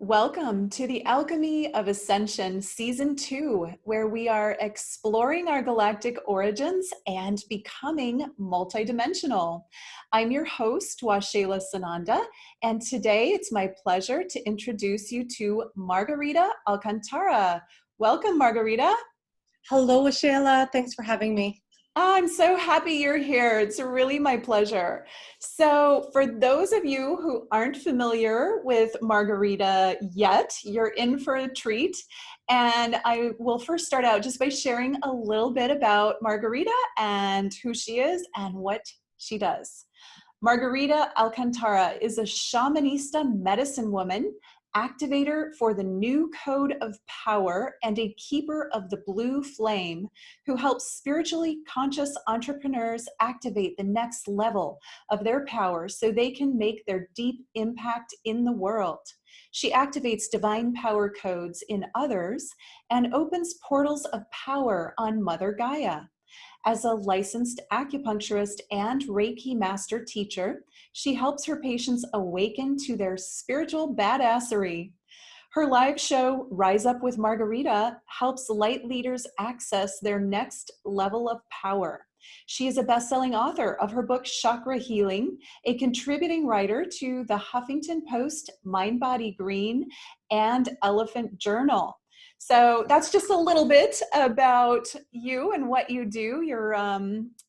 Welcome to the Alchemy of Ascension Season 2, where we are exploring our galactic origins and becoming multidimensional. I'm your host, Waxela Sananda, and today it's my pleasure to introduce you to Margarita Alcantara. Welcome, Margarita. Hello, Ashayla. Thanks for having me. I'm so happy you're here. It's really my pleasure. So, for those of you who aren't familiar with Margarita yet, you're in for a treat. And I will first start out just by sharing a little bit about Margarita and who she is and what she does. Margarita Alcantara is a shamanista medicine woman, activator for the new code of power, and a keeper of the blue flame who helps spiritually conscious entrepreneurs activate the next level of their power so they can make their deep impact in the world. She activates divine power codes in others and opens portals of power on Mother Gaia. As a licensed acupuncturist and Reiki master teacher, she helps her patients awaken to their spiritual badassery. Her live show, Rise Up with Margarita, helps light leaders access their next level of power. She is a best-selling author of her book, Chakra Healing, a contributing writer to the Huffington Post, Mind Body Green, and Elephant Journal. So that's just a little bit about you and what you do.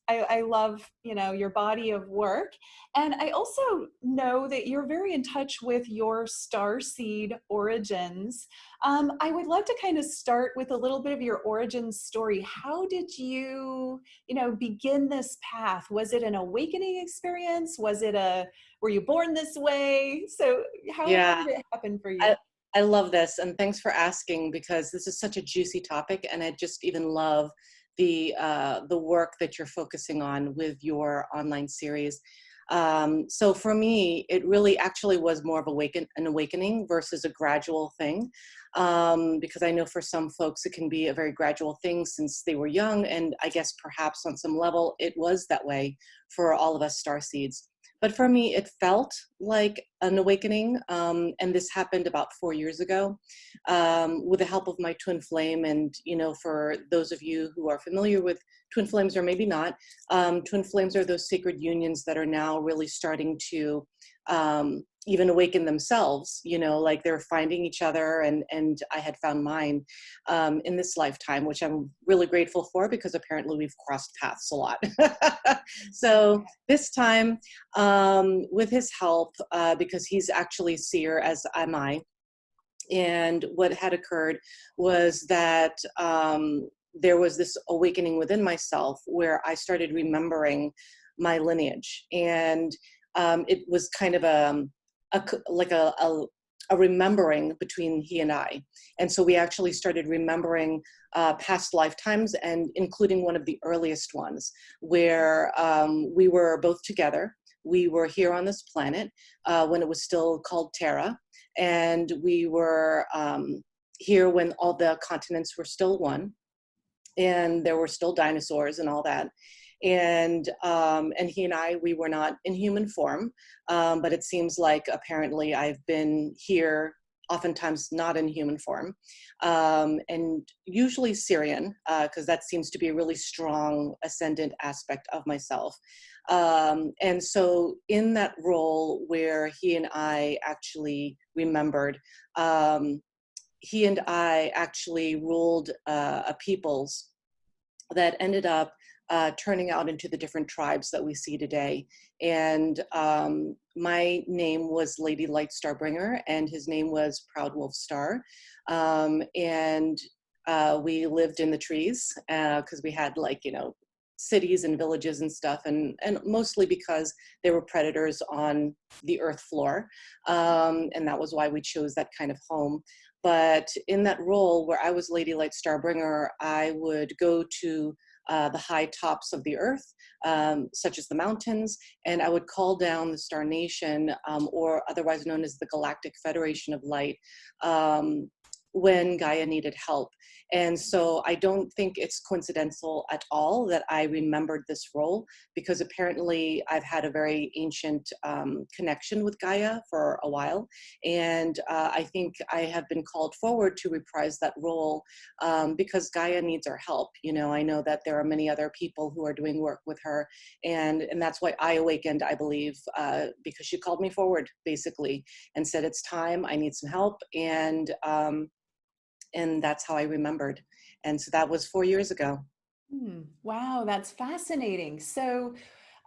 I love, your body of work. And I also know that you're very in touch with your Starseed origins. I would love to kind of start with a little bit of your origin story. How did you, begin this path? Was it an awakening experience? Were you born this way? So how Yeah, did it happen for you? I, I love this, and thanks for asking because this is such a juicy topic, and I just even love the work that you're focusing on with your online series. So for me, it really actually was more of an awakening versus a gradual thing, because I know for some folks it can be a very gradual thing since they were young, and I guess perhaps on some level it was that way for all of us starseeds. But for me, it felt like an awakening, and this happened about 4 years ago with the help of my twin flame. And, for those of you who are familiar with twin flames or maybe not, twin flames are those sacred unions that are now really starting to even awaken themselves, like they're finding each other, and I had found mine in this lifetime, which I'm really grateful for because apparently we've crossed paths a lot. So this time, with his help, because he's actually seer as am I, and what had occurred was that there was this awakening within myself where I started remembering my lineage, and it was kind of a remembering between he and I. And so we actually started remembering past lifetimes, and including one of the earliest ones where we were both together. We were here on this planet when it was still called Terra, and we were here when all the continents were still one, and there were still dinosaurs and all that. And he and I, we were not in human form, but it seems like apparently I've been here oftentimes not in human form, and usually Sirian, because that seems to be a really strong ascendant aspect of myself. And so in that role where he and I actually remembered, he and I actually ruled a peoples that ended up turning out into the different tribes that we see today. And my name was Lady Light Starbringer, and his name was Proud Wolf Star. And we lived in the trees because we had cities and villages and stuff, and mostly because there were predators on the earth floor. And that was why we chose that kind of home. But in that role where I was Lady Light Starbringer, I would go to the high tops of the earth, such as the mountains, and I would call down the Star Nation, or otherwise known as the Galactic Federation of Light, when Gaia needed help. And so I don't think it's coincidental at all that I remembered this role, because apparently I've had a very ancient connection with Gaia for a while. And I think I have been called forward to reprise that role because Gaia needs our help. You know, I know that there are many other people who are doing work with her. And that's why I awakened, I believe, because she called me forward, basically, and said, it's time, I need some help. And that's how I remembered. And so that was 4 years ago. Wow, that's fascinating. So,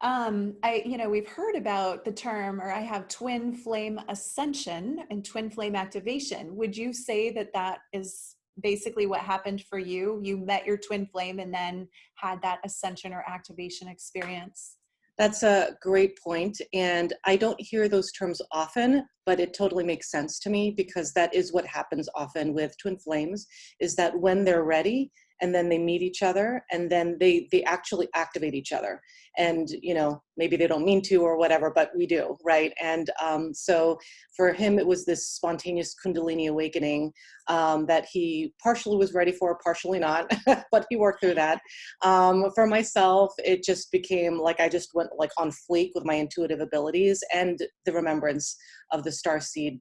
we've heard about the term, or I have twin flame ascension and twin flame activation. Would you say that that is basically what happened for you? You met your twin flame and then had that ascension or activation experience? That's a great point. And I don't hear those terms often, but it totally makes sense to me, because that is what happens often with twin flames, is that when they're ready, and then they meet each other, and then they actually activate each other. And, you know, maybe they don't mean to or whatever, but we do, right? And so for him, it was this spontaneous Kundalini awakening that he partially was ready for, partially not, but he worked through that. For myself, it just became like I just went like on fleek with my intuitive abilities and the remembrance of the Starseed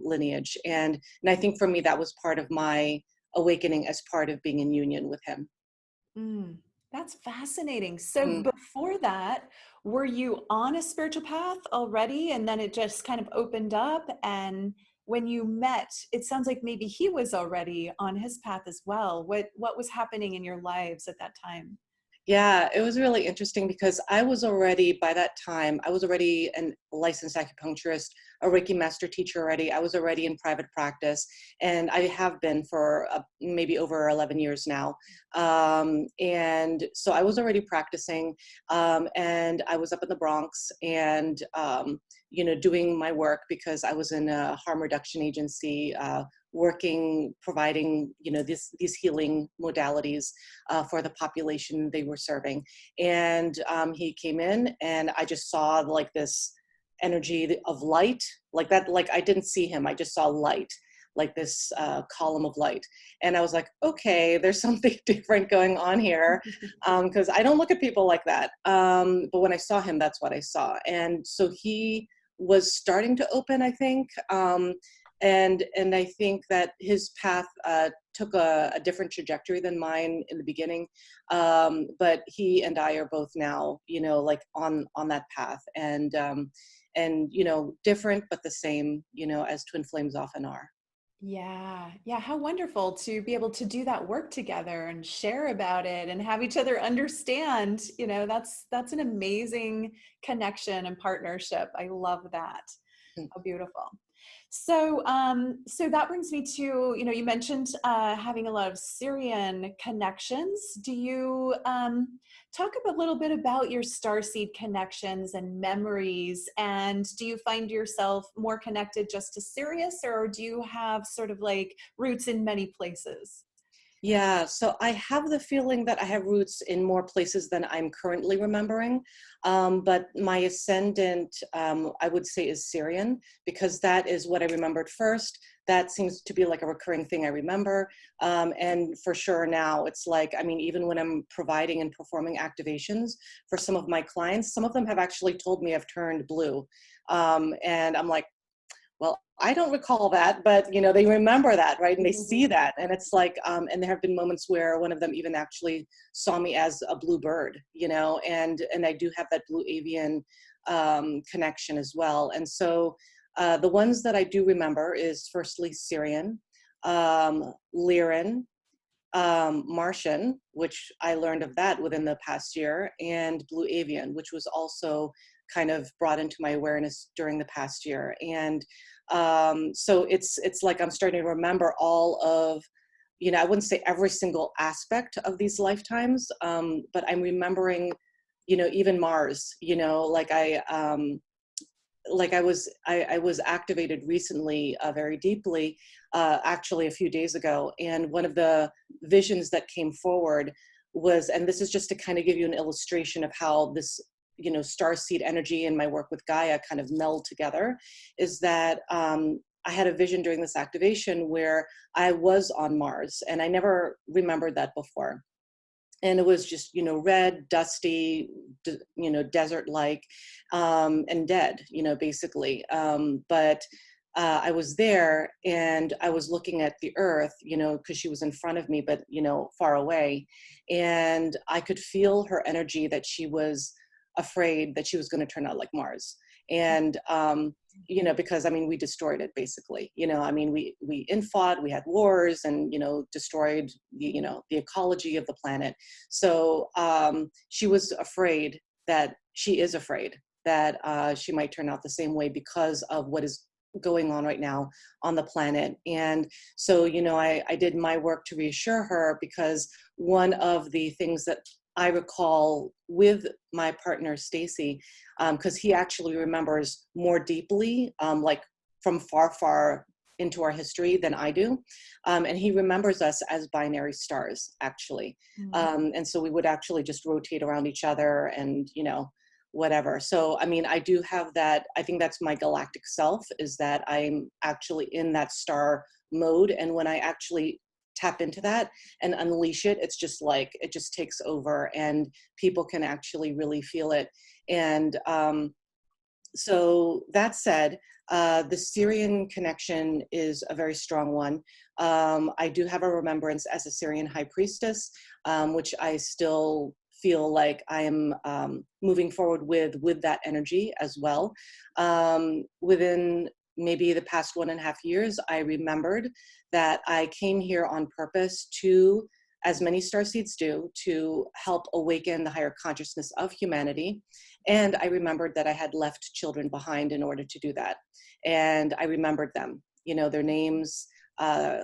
lineage. And I think for me, that was part of my awakening as part of being in union with him. Mm, that's fascinating. So Mm. before that, were you on a spiritual path already and then it just kind of opened up? And when you met, it sounds like maybe he was already on his path as well. What was happening in your lives at that time? Yeah, it was really interesting because I was already, by that time, I was already a licensed acupuncturist, a Reiki master teacher already. I was already in private practice, and I have been for maybe over 11 years now. And so I was already practicing, and I was up in the Bronx and, doing my work because I was in a harm reduction agency, working, providing, these healing modalities for the population they were serving. And he came in, and I just saw like this energy of light, like that. Like I didn't see him, I just saw light, like this column of light. And I was like, okay, there's something different going on here, because I don't look at people like that. But when I saw him, that's what I saw. And so he was starting to open, I think. And I think that his path took a different trajectory than mine in the beginning. But he and I are both now, like on that path, and different but the same, as twin flames often are. Yeah. Yeah. How wonderful to be able to do that work together and share about it and have each other understand, that's an amazing connection and partnership. I love that. How beautiful. So that brings me to, you mentioned having a lot of Sirian connections. Do you talk a little bit about your starseed connections and memories? And do you find yourself more connected just to Sirius, or do you have sort of like roots in many places? Yeah, so I have the feeling that I have roots in more places than I'm currently remembering. But my ascendant, I would say, is Sirian, because that is what I remembered first. That seems to be like a recurring thing I remember. And for sure now, it's like, I mean, even when I'm providing and performing activations for some of my clients, some of them have actually told me I've turned blue. And I'm like, well, I don't recall that, but they remember that, right? And they see that, and it's like, and there have been moments where one of them even actually saw me as a blue bird, and I do have that blue avian connection as well. And so the ones that I do remember is firstly Sirian, Lyran, Martian, which I learned of that within the past year, and blue avian, which was also kind of brought into my awareness during the past year. And so it's like I'm starting to remember all of, I wouldn't say every single aspect of these lifetimes, but I'm remembering, even Mars, I was activated recently, very deeply, actually a few days ago. And one of the visions that came forward was, and this is just to kind of give you an illustration of how this, starseed energy and my work with Gaia kind of meld together, is that I had a vision during this activation where I was on Mars, and I never remembered that before. And it was just, you know, red, dusty, you know, desert-like, and dead, you know, basically. But I was there and I was looking at the Earth, you know, because she was in front of me, but, you know, far away. And I could feel her energy, that she was afraid that she was going to turn out like Mars. And, you know, because I mean, we destroyed it basically, you know, I mean, we infought, we had wars, and, you know, destroyed the, you know, the ecology of the planet. So she was afraid, that she is afraid that she might turn out the same way because of what is going on right now on the planet. And so, you know, I did my work to reassure her, because one of the things that I recall with my partner, Stacy, because he actually remembers more deeply, like from far, far into our history than I do. And he remembers us as binary stars, actually. And so we would actually just rotate around each other and, you know, whatever. So, I mean, I do have that. I think that's my galactic self, is that I'm actually in that star mode. And when I actually tap into that and unleash it, it's just like, it just takes over, and people can actually really feel it. And so that said, the Sirian connection is a very strong one. I do have a remembrance as a Sirian high priestess, which I still feel like I am moving forward with that energy as well. Within maybe the past 1.5 years, I remembered that I came here on purpose to, as many starseeds do, to help awaken the higher consciousness of humanity. And I remembered that I had left children behind in order to do that. And I remembered them, you know, their names,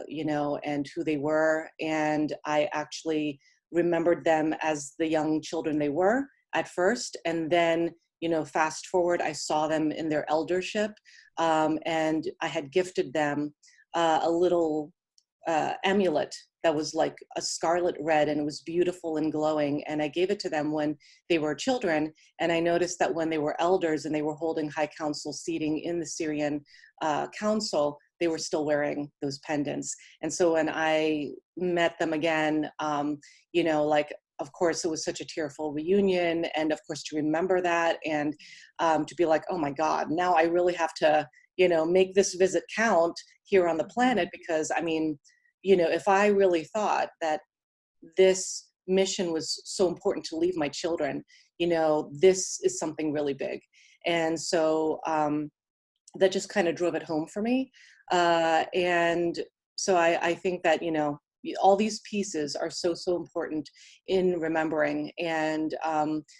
you know, and who they were. And I actually remembered them as the young children they were at first. And then, you know, fast forward, I saw them in their eldership, and I had gifted them a little amulet that was like a scarlet red, and it was beautiful and glowing. And I gave it to them when they were children. And I noticed that when they were elders and they were holding high council seating in the Sirian council, they were still wearing those pendants. And so when I met them again, you know, like, of course, it was such a tearful reunion. And of course, to remember that, and to be like, oh my God, now I really have to, you know, make this visit count here on the planet. Because I mean, you know, if I really thought that this mission was so important to leave my children, you know, this is something really big. And so that just kind of drove it home for me. And so I think that, you know, all these pieces are so, so important in remembering. And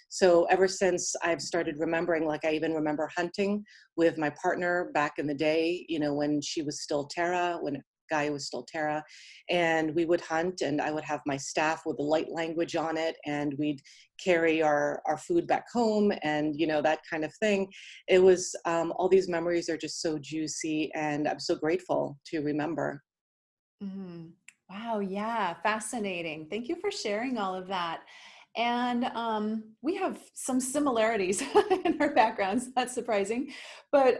so ever since I've started remembering, like I even remember hunting with my partner back in the day, you know, when she was still Tara, when Gaia was still Tara, and we would hunt, and I would have my staff with the light language on it, and we'd carry our food back home, and, you know, that kind of thing. It was, all these memories are just so juicy, and I'm so grateful to remember. Mm. Wow, yeah, fascinating. Thank you for sharing all of that. And we have some similarities in our backgrounds, not surprising. But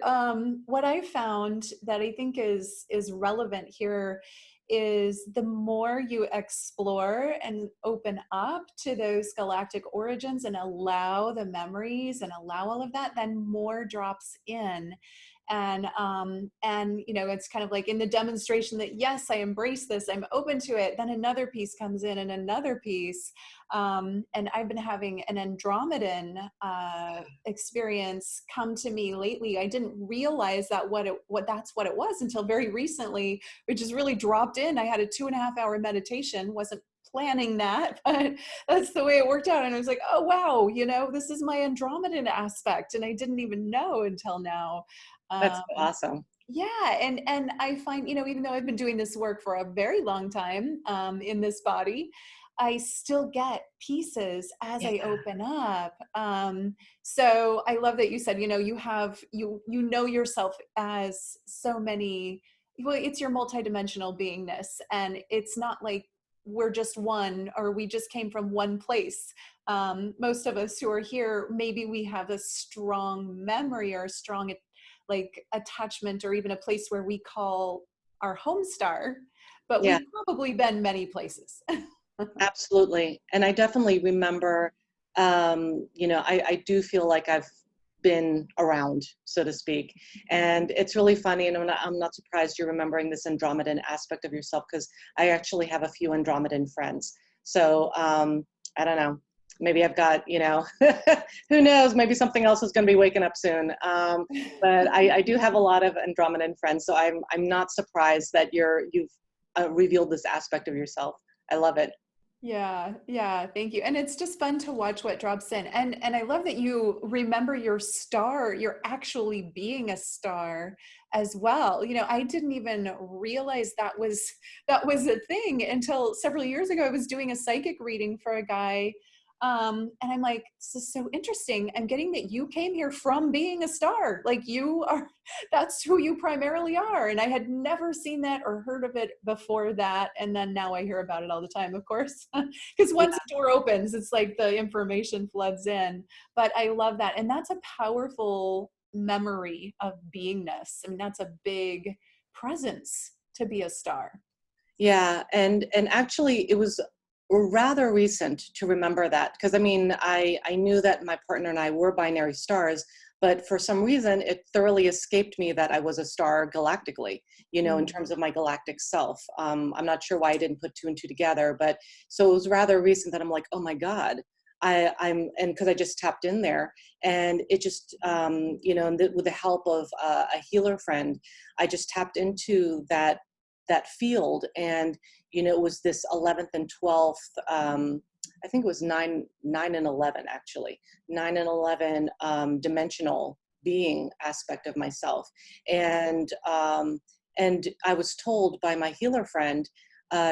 what I found that I think is relevant here is the more you explore and open up to those galactic origins and allow the memories and allow all of that, then more drops in. And you know, it's kind of like in the demonstration that yes, I embrace this, I'm open to it, then another piece comes in, and another piece. And I've been having an Andromedan experience come to me lately. I didn't realize that that's what it was until very recently, which just really dropped in. I had a 2.5-hour meditation, wasn't planning that, but that's the way it worked out. And I was like, oh wow, you know, this is my Andromedan aspect, and I didn't even know until now. That's Um, awesome. yeah, and I find, you know, even though I've been doing this work for a very long time in this body, I still get pieces as Yeah, I open up. So I love that you said, you know, you know yourself as so many. Well, it's your multidimensional beingness, and it's not like we're just one, or we just came from one place. Most of us who are here, maybe we have a strong memory or a strong like attachment or even a place where we call our home star, but Yeah, we've probably been many places. absolutely. And I definitely remember, I do feel like I've been around, so to speak. And it's really funny. And I'm not surprised you're remembering this Andromedan aspect of yourself, because I actually have a few Andromedan friends. So I don't know. Maybe I've got, who knows, maybe something else is going to be waking up soon. But I do have a lot of Andromedan friends. So I'm not surprised that you've revealed this aspect of yourself. I love it. Yeah, thank you. And it's just fun to watch what drops in. And I love that you remember your star, you're actually being a star as well. I didn't even realize that was a thing until several years ago. I was doing a psychic reading for a guy. And I'm like, this is so interesting. I'm getting that you came here from being a star. Like you are, that's who you primarily are. And I had never seen that or heard of it before that. And then now I hear about it all the time, of course, because once the door opens, it's like the information floods in. But I love that. And that's a powerful memory of beingness. I mean, that's a big presence to be a star. Yeah, and actually it was rather recent to remember that, because I mean I knew that my partner and I were binary stars, but for some reason it thoroughly escaped me that I was a star galactically, in terms of my galactic self. I'm not sure why I didn't put two and two together, but so it was rather recent that I'm like, oh my God. And because I just tapped in there, and it just and with the help of a healer friend, I just tapped into that field. And it was this 11th and 12th, I think it was 9 and 11, actually 9 and 11 dimensional being aspect of myself. And I was told by my healer friend,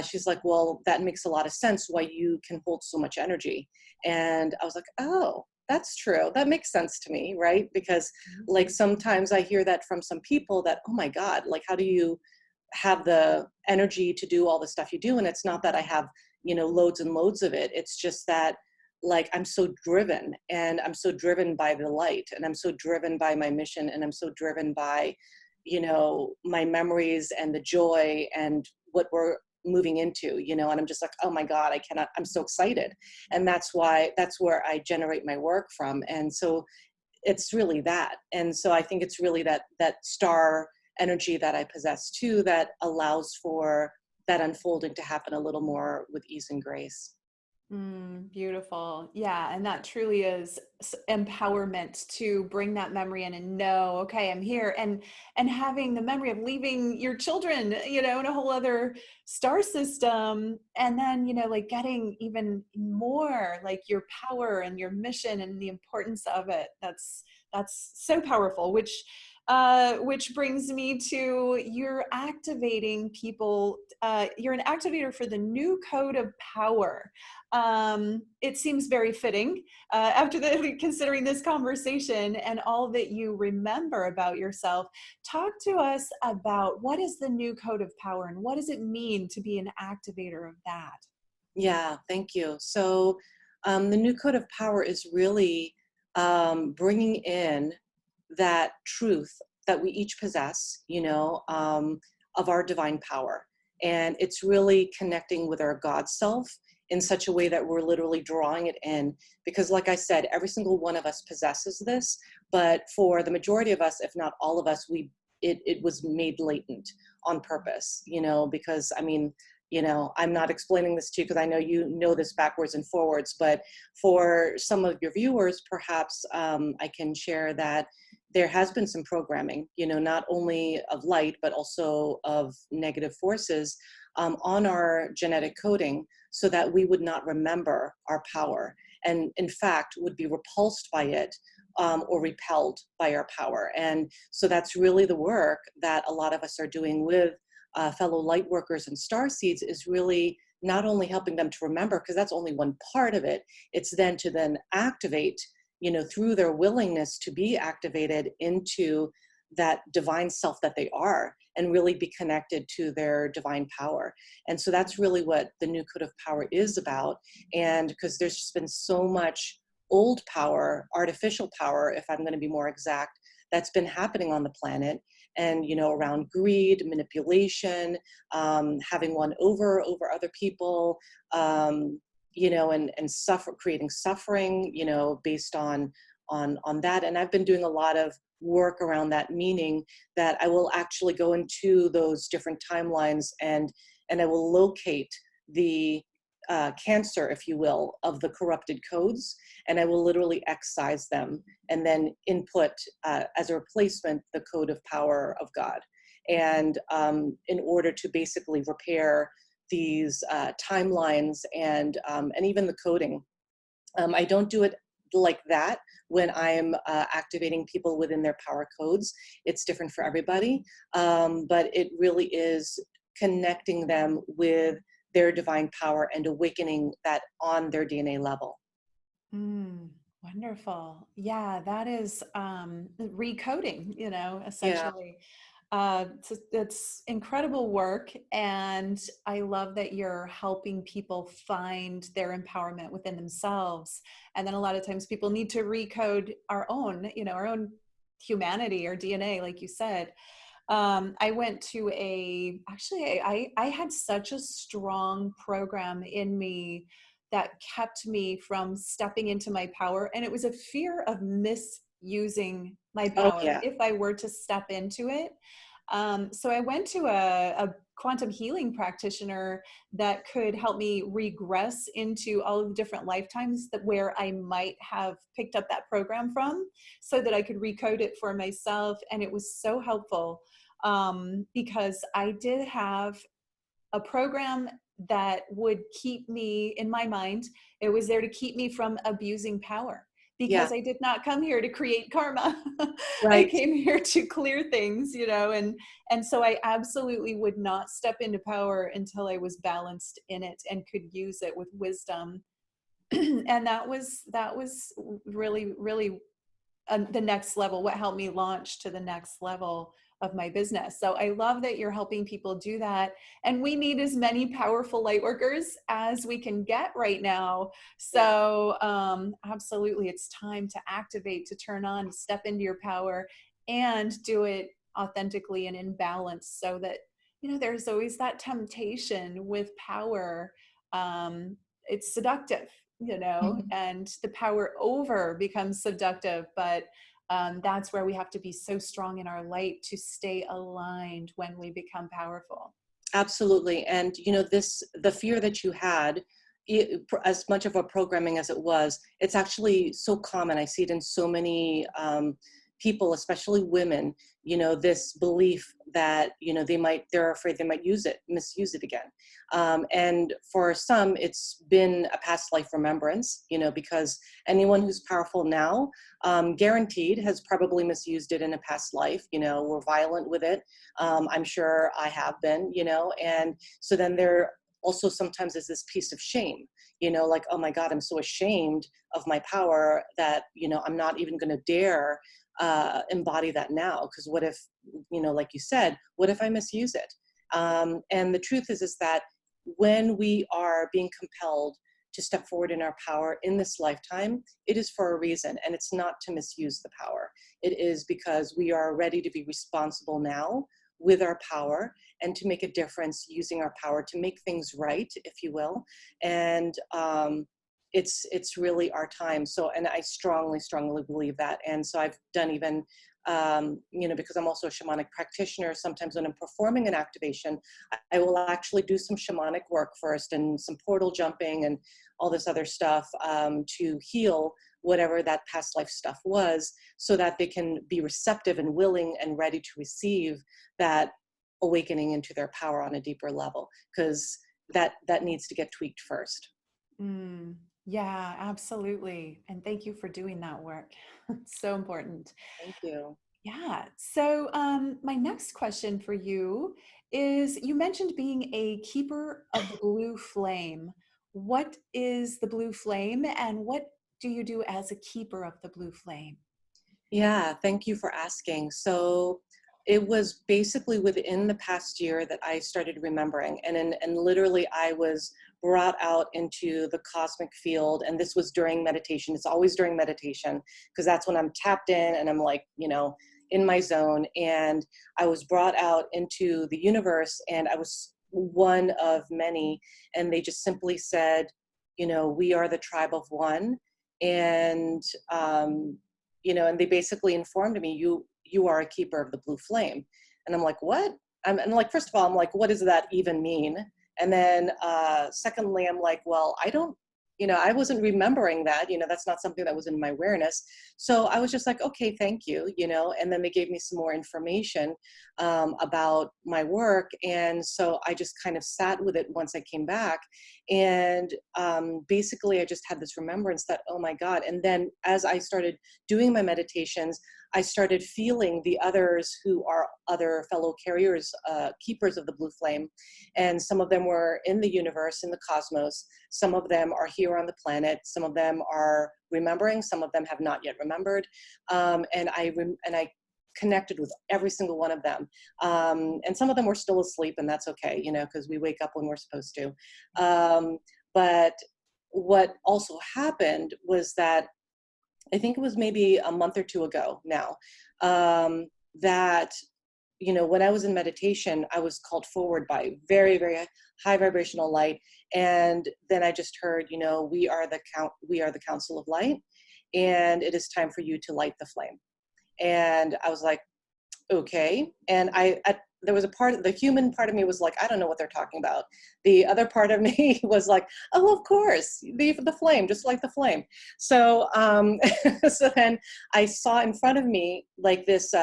she's like, well, that makes a lot of sense why you can hold so much energy. And I was like, oh, that's true. That makes sense to me, right? Because like sometimes I hear that from some people that, oh my God, like how do you have the energy to do all the stuff you do? And it's not that I have, loads and loads of it. It's just that like I'm so driven, and I'm so driven by the light, and I'm so driven by my mission, and I'm so driven by, my memories and the joy and what we're moving into, and I'm just like, oh my God, I cannot, I'm so excited. And that's where I generate my work from. And so it's really that. And so I think it's really that star energy that I possess too, that allows for that unfolding to happen a little more with ease and grace. Beautiful. Yeah. And that truly is empowerment to bring that memory in and know, okay, I'm here, and having the memory of leaving your children, in a whole other star system. And then, like getting even more like your power and your mission and the importance of it. That's so powerful, which brings me to you're activating people. You're an activator for the new code of power. It seems very fitting after considering this conversation and all that you remember about yourself. Talk to us about what is the new code of power and what does it mean to be an activator of that? Yeah, thank you. So the new code of power is really bringing in that truth that we each possess, of our divine power. And it's really connecting with our God self in such a way that we're literally drawing it in. Because like I said, every single one of us possesses this, but for the majority of us, if not all of us, it was made latent on purpose, because I mean, I'm not explaining this to you because I know you know this backwards and forwards, but for some of your viewers, perhaps I can share that there has been some programming, not only of light, but also of negative forces on our genetic coding, so that we would not remember our power, and in fact would be repulsed by it, or repelled by our power. And so that's really the work that a lot of us are doing with fellow light workers and star seeds, is really not only helping them to remember, because that's only one part of it, it's then to then activate, through their willingness to be activated into that divine self that they are, and really be connected to their divine power. And so that's really what the new code of power is about. And because there's just been so much old power, artificial power, if I'm going to be more exact, that's been happening on the planet, and around greed, manipulation, having one over other people, and creating suffering, based on that. And I've been doing a lot of work around that, meaning that I will actually go into those different timelines, and I will locate the cancer, if you will, of the corrupted codes, and I will literally excise them and then input as a replacement the code of power of God. And in order to basically repair these timelines and even the coding. I don't do it like that when I'm activating people within their power codes. It's different for everybody, but it really is connecting them with their divine power and awakening that on their DNA level. Wonderful. Yeah, that is recoding, Yeah. essentially. It's incredible work. And I love that you're helping people find their empowerment within themselves. And then a lot of times people need to recode our own humanity or DNA, like you said. I went to I had such a strong program in me that kept me from stepping into my power. And it was a fear of misusing my Oh, power yeah. if I were to step into it. So I went to a quantum healing practitioner that could help me regress into all of the different lifetimes where I might have picked up that program from, so that I could recode it for myself. And it was so helpful because I did have a program that would keep me in my mind. It was there to keep me from abusing power, Yeah. because I did not come here to create karma. I Right. came here to clear things, and so I absolutely would not step into power until I was balanced in it and could use it with wisdom. And that was really, really the next level, what helped me launch to the next level of my business. So I love that you're helping people do that. And we need as many powerful light workers as we can get right now. Yeah. So absolutely, it's time to activate, to turn on, to step into your power and do it authentically and in balance, so that, there's always that temptation with power. It's seductive, Mhm. and the power over becomes seductive. But that's where we have to be so strong in our light to stay aligned when we become powerful. Absolutely. And the fear that you had, as much of a programming as it was, it's actually so common. I see it in so many people, especially women, this belief that, they're afraid they might misuse it again. And for some, it's been a past life remembrance, because anyone who's powerful now, guaranteed has probably misused it in a past life, we're violent with it. I'm sure I have been, and so then there also sometimes is this piece of shame, like, oh my God, I'm so ashamed of my power that, I'm not even going to dare embody that now. Because what if, like you said, what if I misuse it? And the truth is that when we are being compelled to step forward in our power in this lifetime, it is for a reason, and it's not to misuse the power. It is because we are ready to be responsible now with our power and to make a difference using our power to make things right, if you will. And it's really our time. So, and I strongly believe that. And so I've done even, because I'm also a shamanic practitioner, sometimes when I'm performing an activation, I will actually do some shamanic work first and some portal jumping and all this other stuff to heal whatever that past life stuff was, so that they can be receptive and willing and ready to receive that awakening into their power on a deeper level, because that needs to get tweaked first. Yeah, absolutely. And thank you for doing that work. It's so important. Thank you. Yeah. So, my next question for you is, you mentioned being a keeper of the blue flame. What is the blue flame, and what do you do as a keeper of the blue flame? Yeah, thank you for asking. So it was basically within the past year that I started remembering, and literally I was brought out into the cosmic field, and this was during meditation. It's always during meditation, because that's when I'm tapped in and I'm like, in my zone, and I was brought out into the universe, and I was one of many, and they just simply said, you know, we are the tribe of one, and you know, and they basically informed me, you are a keeper of the blue flame. And I'm like, what? And like, first of all, I'm like, what does that even mean? And then secondly, I'm like, well, I don't, you know, I wasn't remembering that, you know, that's not something that was in my awareness. So I was just like, okay, thank you, you know, and then they gave me some more information about my work. And so I just kind of sat with it once I came back. And basically I just had this remembrance that, oh my God. And then as I started doing my meditations, I started feeling the others who are other fellow carriers, keepers of the blue flame. And some of them were in the universe, in the cosmos. Some of them are here on the planet. Some of them are remembering. Some of them have not yet remembered. And I connected with every single one of them. And some of them were still asleep, and that's okay, you know, because we wake up when we're supposed to. But what also happened was that I think it was maybe a month or two ago now, that, you know, when I was in meditation, I was called forward by very, very high vibrational light. And then I just heard, you know, we are the council of light, and it is time for you to light the flame. And I was like, okay. And there was a part, the human part of me was like, I don't know what they're talking about. The other part of me was like, oh, of course, the flame, just like the flame. So, so then I saw in front of me like this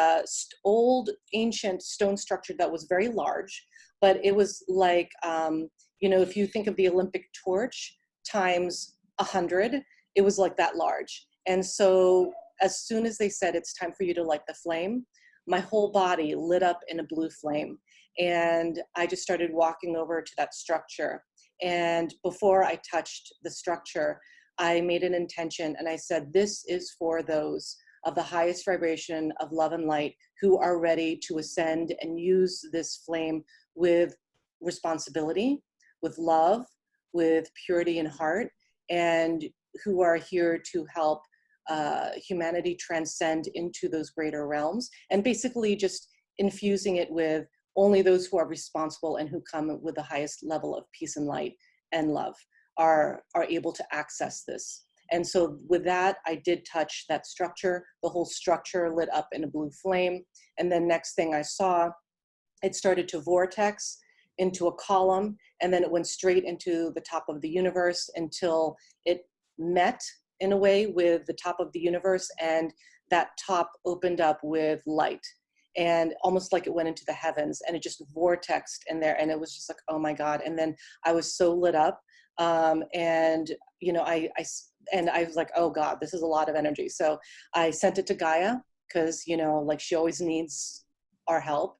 old ancient stone structure that was very large, but it was like, you know, if you think of the Olympic torch times 100, it was like that large. And so as soon as they said, it's time for you to light the flame, my whole body lit up in a blue flame. And I just started walking over to that structure. And before I touched the structure, I made an intention and I said, this is for those of the highest vibration of love and light who are ready to ascend and use this flame with responsibility, with love, with purity in heart, and who are here to help humanity transcend into those greater realms, and basically just infusing it with only those who are responsible and who come with the highest level of peace and light and love are able to access this. And so with that, I did touch that structure. The whole structure lit up in a blue flame. And then next thing I saw, it started to vortex into a column, and then it went straight into the top of the universe until it met in a way with the top of the universe, and that top opened up with light, and almost like it went into the heavens, and it just vortexed in there, and it was just like, oh my God. And then I was so lit up, and you know, I was like, oh God, this is a lot of energy. So I sent it to Gaia, because, you know, like, she always needs our help.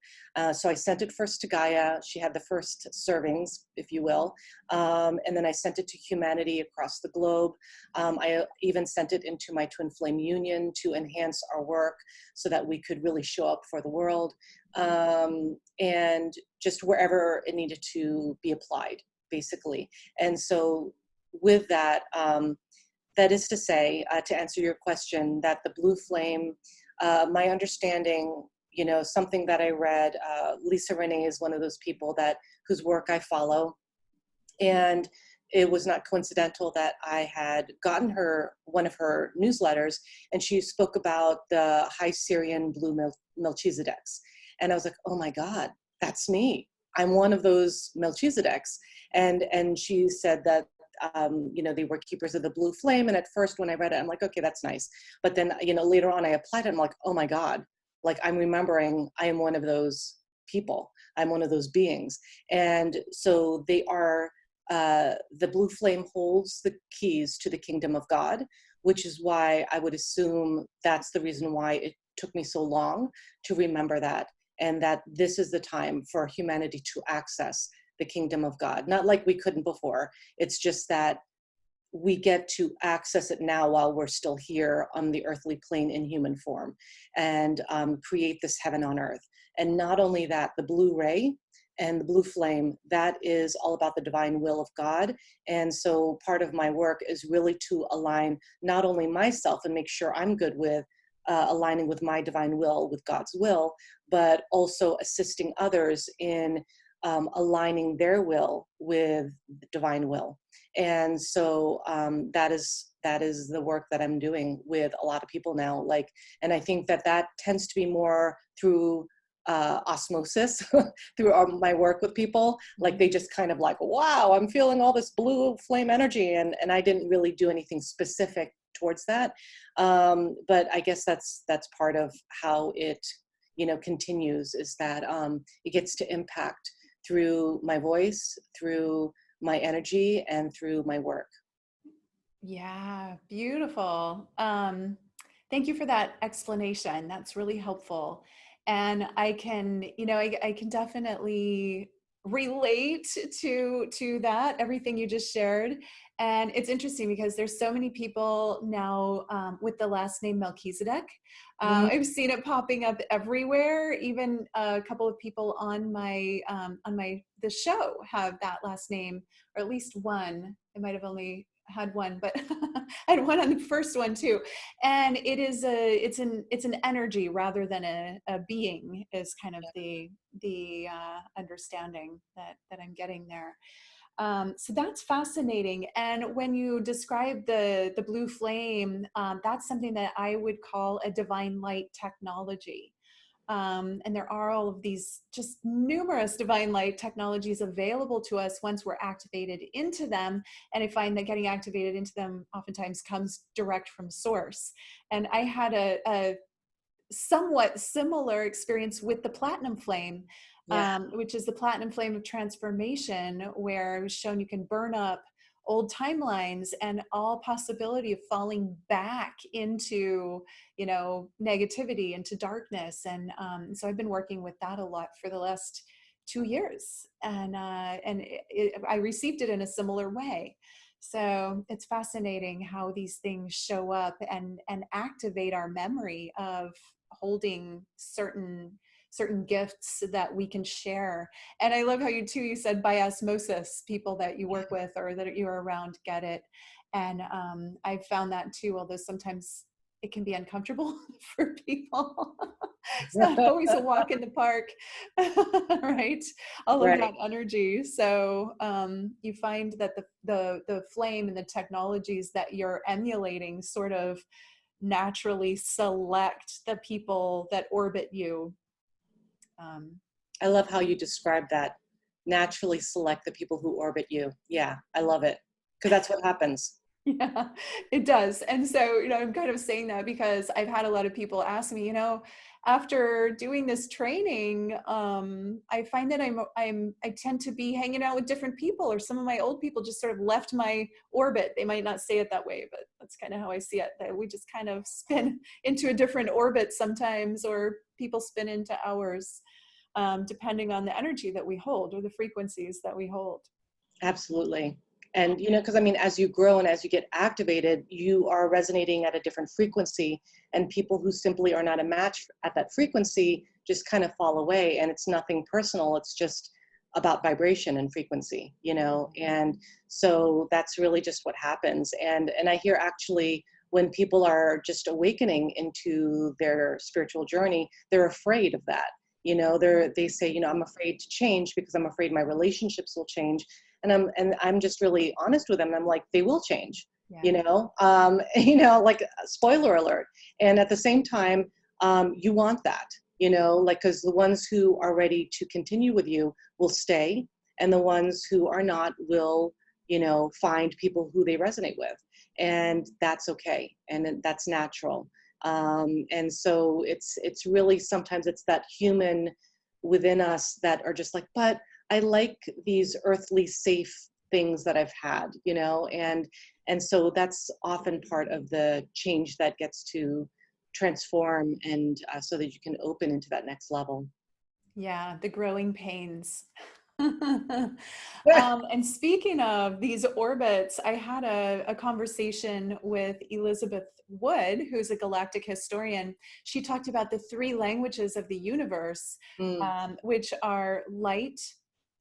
So I sent it first to Gaia. She had the first servings, if you will. And then I sent it to humanity across the globe. I even sent it into my twin flame union to enhance our work so that we could really show up for the world. And just wherever it needed to be applied, basically. And so with that, that is to say, to answer your question, that the blue flame, my understanding, you know, something that I read, Lisa Renee is one of those people whose work I follow. And it was not coincidental that I had gotten one of her newsletters, and she spoke about the high Sirian blue Melchizedeks. And I was like, oh my God, that's me. I'm one of those Melchizedeks. And she said that, you know, they were keepers of the blue flame. And at first when I read it, I'm like, okay, that's nice. But then, you know, later on I applied it. I'm like, oh my God, like, I'm remembering I am one of those people. I'm one of those beings. And so they are, the blue flame holds the keys to the kingdom of God, which is why I would assume that's the reason why it took me so long to remember that. And that this is the time for humanity to access the kingdom of God. Not like we couldn't before. It's just that we get to access it now while we're still here on the earthly plane in human form, and create this heaven on earth. And not only that, the blue ray and the blue flame, that is all about the divine will of God. And so part of my work is really to align not only myself and make sure I'm good with aligning with my divine will, with God's will, but also assisting others in aligning their will with the divine will. And so that is the work that I'm doing with a lot of people now. Like, and I think that tends to be more through osmosis through my work with people. Like they just kind of like, wow, I'm feeling all this blue flame energy, and I didn't really do anything specific towards that. But I guess that's part of how it, you know, continues, is that it gets to impact through my voice, through my energy, and through my work. Yeah, beautiful. Thank you for that explanation. That's really helpful. And I can, you know, I can definitely relate to that, everything you just shared. And it's interesting because there's so many people now with the last name Melchizedek. Mm, I've seen it popping up everywhere. Even a couple of people on the show have that last name, or at least one. I might have only had one, but I had one on the first one too. And it's an energy rather than a being, is kind of the understanding that I'm getting there. So that's fascinating. And when you describe the blue flame, that's something that I would call a divine light technology. And there are all of these just numerous divine light technologies available to us once we're activated into them. And I find that getting activated into them oftentimes comes direct from source. And I had a somewhat similar experience with the platinum flame, yeah. which is the platinum flame of transformation, where it was shown you can burn up old timelines and all possibility of falling back into, you know, negativity, into darkness. And so I've been working with that a lot for the last 2 years, and I received it in a similar way. So it's fascinating how these things show up and activate our memory of holding certain gifts that we can share. And I love how you said by osmosis, people that you work with or that you're around get it. And I've found that too, although sometimes it can be uncomfortable for people. It's not always a walk in the park, right? All of Right. that energy. So you find that the flame and the technologies that you're emulating sort of naturally select the people that orbit you. I love how you describe that. Naturally select the people who orbit you. Yeah, I love it. Because that's what happens. Yeah, it does. And so, you know, I'm kind of saying that because I've had a lot of people ask me, you know, after doing this training, I find that I tend to be hanging out with different people, or some of my old people just sort of left my orbit. They might not say it that way, but that's kind of how I see it, that we just kind of spin into a different orbit sometimes, or people spin into ours, depending on the energy that we hold or the frequencies that we hold. Absolutely. And, you know, because I mean, as you grow and as you get activated, you are resonating at a different frequency, and people who simply are not a match at that frequency just kind of fall away. And it's nothing personal. It's just about vibration and frequency, you know? And so that's really just what happens. And I hear actually when people are just awakening into their spiritual journey, they're afraid of that. You know, they say, you know, I'm afraid to change because I'm afraid my relationships will change. And I'm just really honest with them. I'm like, they will change, Yeah. you know, like spoiler alert. And at the same time, you want that, you know, like, because the ones who are ready to continue with you will stay, and the ones who are not will, you know, find people who they resonate with, and that's okay, and that's natural. And so it's really, sometimes it's that human within us that are just like, but I like these earthly safe things that I've had, you know, and so that's often part of the change that gets to transform, and so that you can open into that next level. Yeah, the growing pains. And speaking of these orbits, I had a conversation with Elizabeth Wood, who's a galactic historian. She talked about the 3 languages of the universe, Mm, which are light,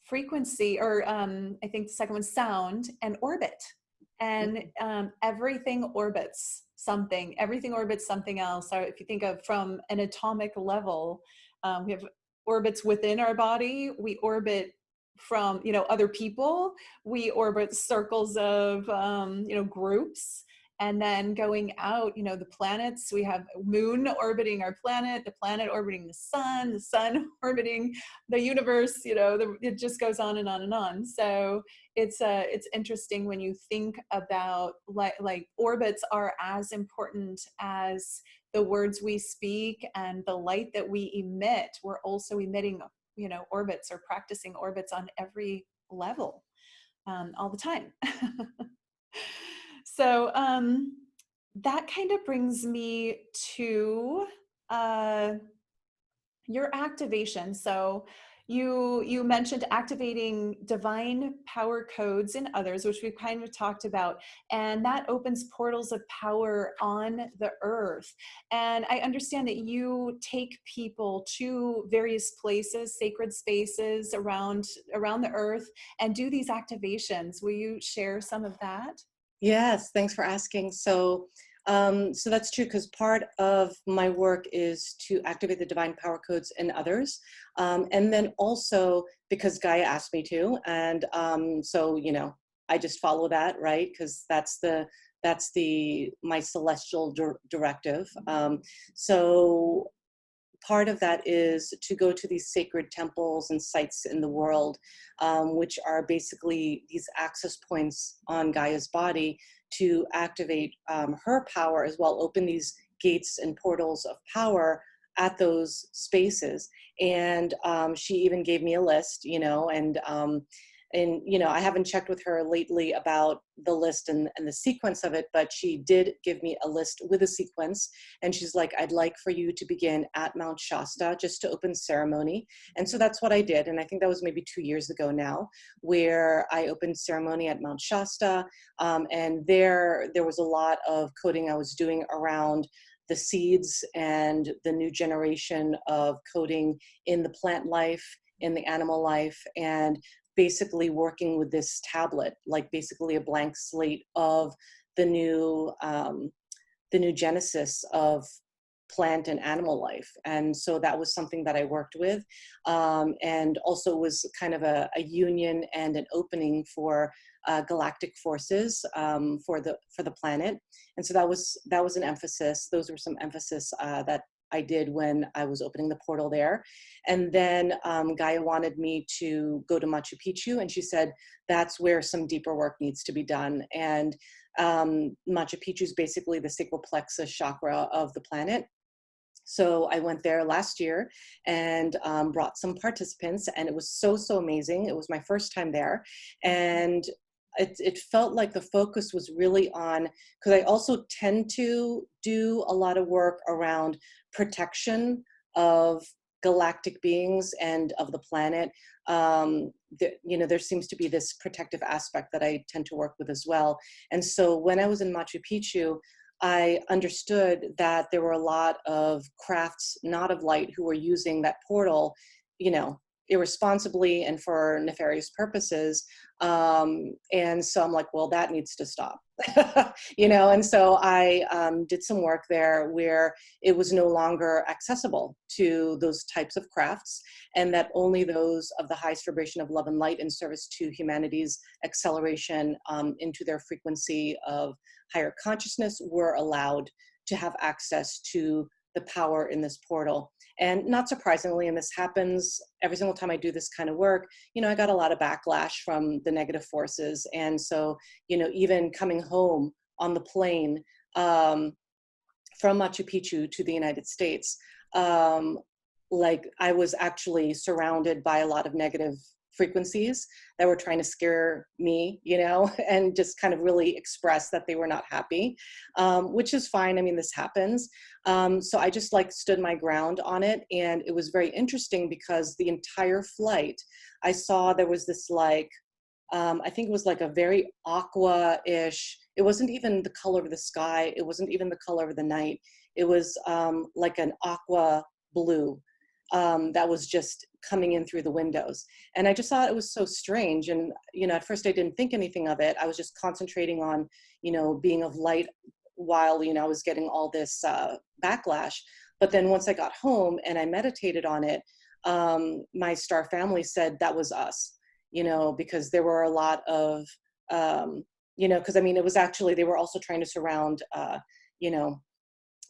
frequency, or I think the second one's sound, and orbit. and everything orbits something. Everything orbits something else. So if you think of from an atomic level, we have orbits within our body. We orbit from, you know, other people. We orbit circles of, you know, groups. And then going out, you know, the planets, we have moon orbiting our planet, the planet orbiting the sun orbiting the universe, you know, it just goes on and on and on. So it's interesting when you think about like orbits are as important as the words we speak and the light that we emit. We're also emitting, you know, orbits or practicing orbits on every level, all the time. So that kind of brings me to your activation. So you mentioned activating divine power codes in others, which we've kind of talked about, and that opens portals of power on the earth. And I understand that you take people to various places, sacred spaces around the earth, and do these activations. Will you share some of that? Yes, thanks for asking. So that's true, because part of my work is to activate the divine power codes in others, and then also because Gaia asked me to, and so you know, I just follow that, right? Because that's my celestial directive. So part of that is to go to these sacred temples and sites in the world, which are basically these access points on Gaia's body to activate her power as well, open these gates and portals of power at those spaces. And she even gave me a list, you know, and you know, I haven't checked with her lately about the list and the sequence of it, but she did give me a list with a sequence. And she's like, I'd like for you to begin at Mount Shasta just to open ceremony. And so that's what I did. And I think that was maybe 2 years ago now, where I opened ceremony at Mount Shasta. And there was a lot of coding I was doing around the seeds and the new generation of coding in the plant life, in the animal life, and basically working with this tablet, like basically a blank slate of the new genesis of plant and animal life. And so that was something that I worked with, and also was kind of a union and an opening for galactic forces for the planet. And so that was an emphasis. Those were some emphasis that I did when I was opening the portal there. And then Gaia wanted me to go to Machu Picchu, and she said, that's where some deeper work needs to be done. And Machu Picchu is basically the sacral plexus chakra of the planet. So I went there last year and brought some participants, and it was so amazing. It was my first time there. And it felt like the focus was really on, because I also tend to do a lot of work around protection of galactic beings and of the planet. You know, there seems to be this protective aspect that I tend to work with as well. And so when I was in Machu Picchu, I understood that there were a lot of crafts not of light who were using that portal, you know, irresponsibly and for nefarious purposes. And so I'm like, well, that needs to stop, you know? And so I did some work there where it was no longer accessible to those types of crafts, and that only those of the highest vibration of love and light in service to humanity's acceleration into their frequency of higher consciousness were allowed to have access to the power in this portal. And not surprisingly, and this happens every single time I do this kind of work, you know, I got a lot of backlash from the negative forces. And so, you know, even coming home on the plane from Machu Picchu to the United States, like I was actually surrounded by a lot of negative frequencies that were trying to scare me, you know, and just kind of really express that they were not happy, which is fine. I mean, this happens. So I just like stood my ground on it. And it was very interesting because the entire flight, I saw there was this like, I think it was like a very aqua-ish, it wasn't even the color of the sky. It wasn't even the color of the night. It was like an aqua blue that was just coming in through the windows. And I just thought it was so strange. And, you know, at first I didn't think anything of it. I was just concentrating on, you know, being of light while, you know, I was getting all this backlash. But then once I got home and I meditated on it, my star family said that was us, you know, because there were a lot of, you know, because I mean, it was actually, they were also trying to surround, you know,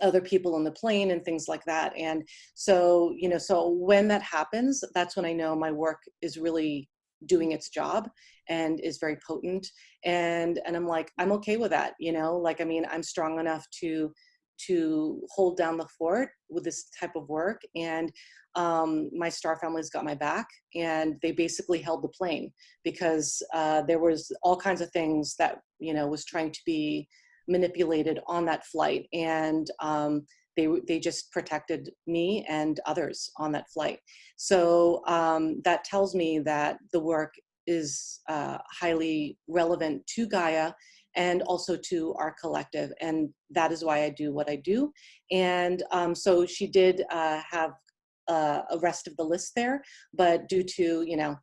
other people on the plane and things like that. And so, you know, so when that happens, that's when I know my work is really doing its job and is very potent. And I'm like, I'm okay with that, you know, like, I mean, I'm strong enough to hold down the fort with this type of work. And my star family's got my back, and they basically held the plane because there was all kinds of things that, you know, was trying to be manipulated on that flight. And they just protected me and others on that flight. So that tells me that the work is highly relevant to Gaia and also to our collective. And that is why I do what I do. And so she did have a rest of the list there, but due to, you know,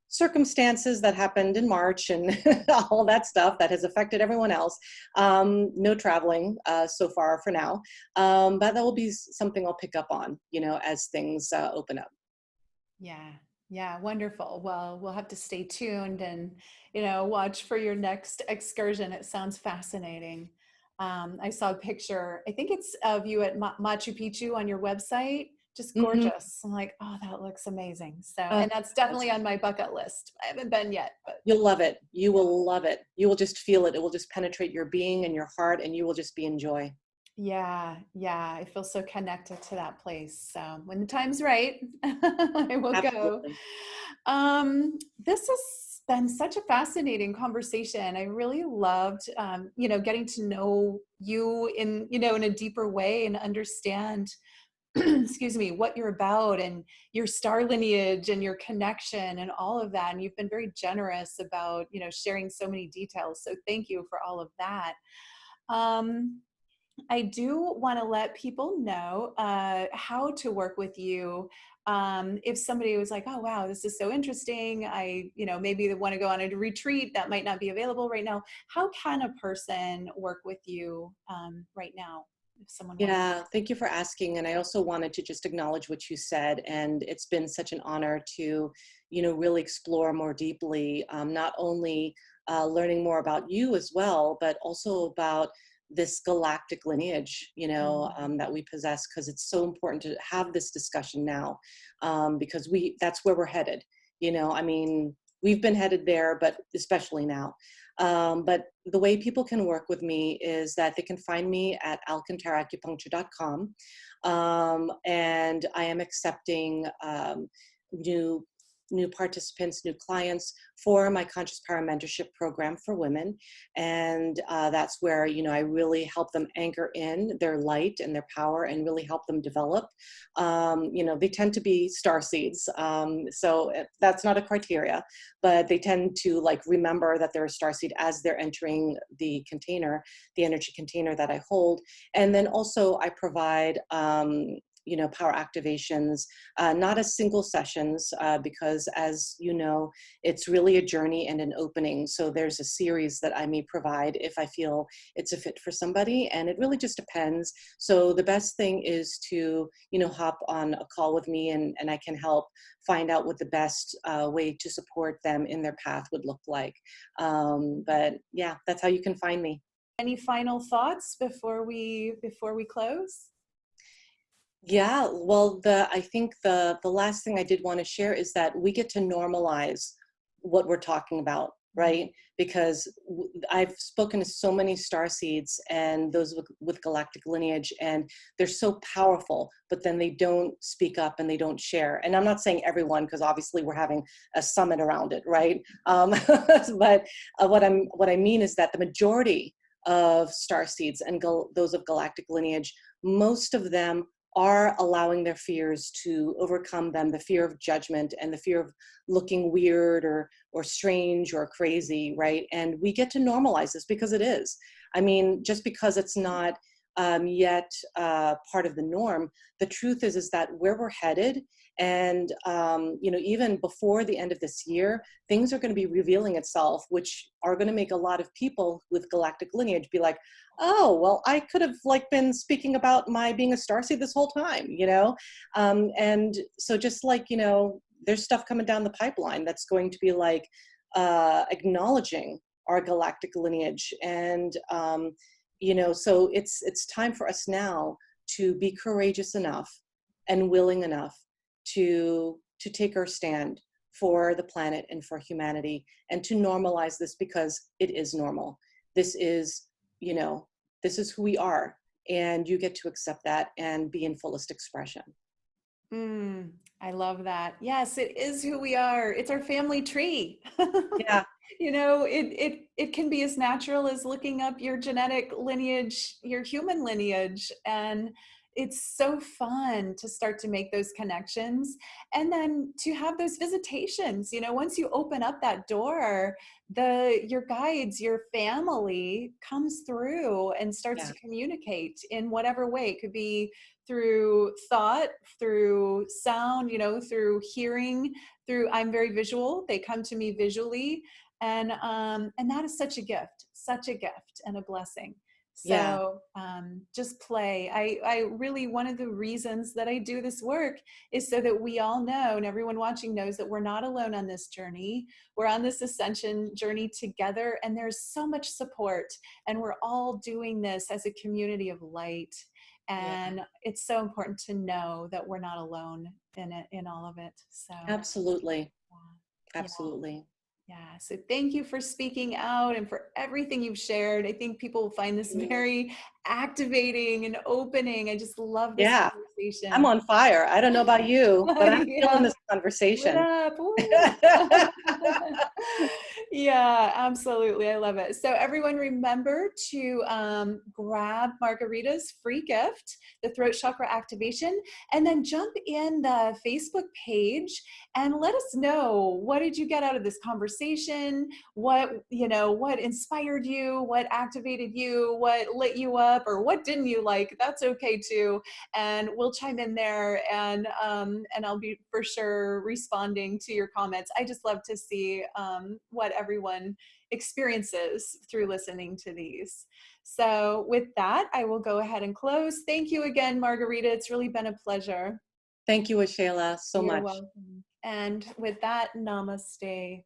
circumstances that happened in March and all that stuff that has affected everyone else. No traveling so far for now, but that will be something I'll pick up on, you know, as things open up. Yeah. Yeah. Wonderful. Well, we'll have to stay tuned and, you know, watch for your next excursion. It sounds fascinating. I saw a picture, I think it's of you at Machu Picchu on your website. Just Mm-hmm. gorgeous. I'm like, oh, that looks amazing. So, and that's definitely on my bucket list. I haven't been yet, but You'll love it. You yeah. will love it. You will just feel it. It will just penetrate your being and your heart, and you will just be in joy. Yeah, yeah, I feel so connected to that place. So when the time's right, I will go. Absolutely. This has been such a fascinating conversation. I really loved, you know, getting to know you in, you know, in a deeper way and understand, excuse me, what you're about and your star lineage and your connection and all of that. And you've been very generous about, you know, sharing so many details. So thank you for all of that. Um, I do want to let people know how to work with you. If somebody was like, "Oh, wow, this is so interesting," you know, maybe they want to go on a retreat that might not be available right now. How can a person work with you right now if someone wants? Yeah, thank you for asking. And I also wanted to just acknowledge what you said. And it's been such an honor to, you know, really explore more deeply, not only learning more about you as well, but also about this galactic lineage, you know, that we possess, because it's so important to have this discussion now, because that's where we're headed. You know, I mean, we've been headed there, but especially now. But the way people can work with me is that they can find me at alcantaracupuncture.com. And I am accepting new participants, new clients for my Conscious Power Mentorship Program for women. And that's where, you know, I really help them anchor in their light and their power and really help them develop. You know, they tend to be star seeds. So that's not a criteria, but they tend to like remember that they're a star seed as they're entering the container, the energy container that I hold. And then also I provide, you know, power activations, not as single sessions, because as you know, it's really a journey and an opening. So there's a series that I may provide if I feel it's a fit for somebody, and it really just depends. So the best thing is to, you know, hop on a call with me, and I can help find out what the best way to support them in their path would look like. But yeah, that's how you can find me. Any final thoughts before we close? Yeah, well, I think the last thing I did want to share is that we get to normalize what we're talking about, right? Because I've spoken to so many star seeds and those with galactic lineage, and they're so powerful, but then they don't speak up and they don't share. And I'm not saying everyone, because obviously we're having a summit around it, right? But what I mean is that the majority of star seeds and those of galactic lineage, most of them are allowing their fears to overcome them, the fear of judgment and the fear of looking weird or strange or crazy, right? And we get to normalize this because it is. I mean, just because it's not yet part of the norm, the truth is that where we're headed And, even before the end of this year, things are going to be revealing itself, which are going to make a lot of people with galactic lineage be like, oh, well, I could have been speaking about my being a starseed this whole time, and so just there's stuff coming down the pipeline that's going to be acknowledging our galactic lineage. And, so it's time for us now to be courageous enough and willing enough to take our stand for the planet and for humanity, and to normalize this, because it is normal. This is, this is who we are, and you get to accept that and be in fullest expression. I love that. Yes, it is who we are. It's our family tree. Yeah. It can be as natural as looking up your genetic lineage, your human lineage. And it's so fun to start to make those connections, and then to have those visitations. Once you open up that door, your guides, your family comes through and starts to communicate in whatever way. It could be through thought, through sound, through hearing, through, I'm very visual. They come to me visually. And that is such a gift and a blessing. So just play. I really, one of the reasons that I do this work is so that we all know, and everyone watching knows, that we're not alone on this journey. We're on this ascension journey together, and there's so much support, and we're all doing this as a community of light. And it's so important to know that we're not alone in it, in all of it. So absolutely. Absolutely. Yeah, so thank you for speaking out and for everything you've shared. I think people will find this very activating and opening. I just love this conversation. I'm on fire. I don't know about you, but I'm feeling this conversation. Yeah, absolutely. I love it. So everyone, remember to grab Margarita's free gift, the throat chakra activation, and then jump in the Facebook page and let us know, what did you get out of this conversation? What inspired you? What activated you? What lit you up? Or what didn't you like? That's okay too. And we'll chime in there, and I'll be for sure responding to your comments. I just love to see what everyone experiences through listening to these. So with that, I will go ahead and close. Thank you again, Margarita. It's really been a pleasure. Thank you, Waxela, so much. You're welcome. And with that, namaste.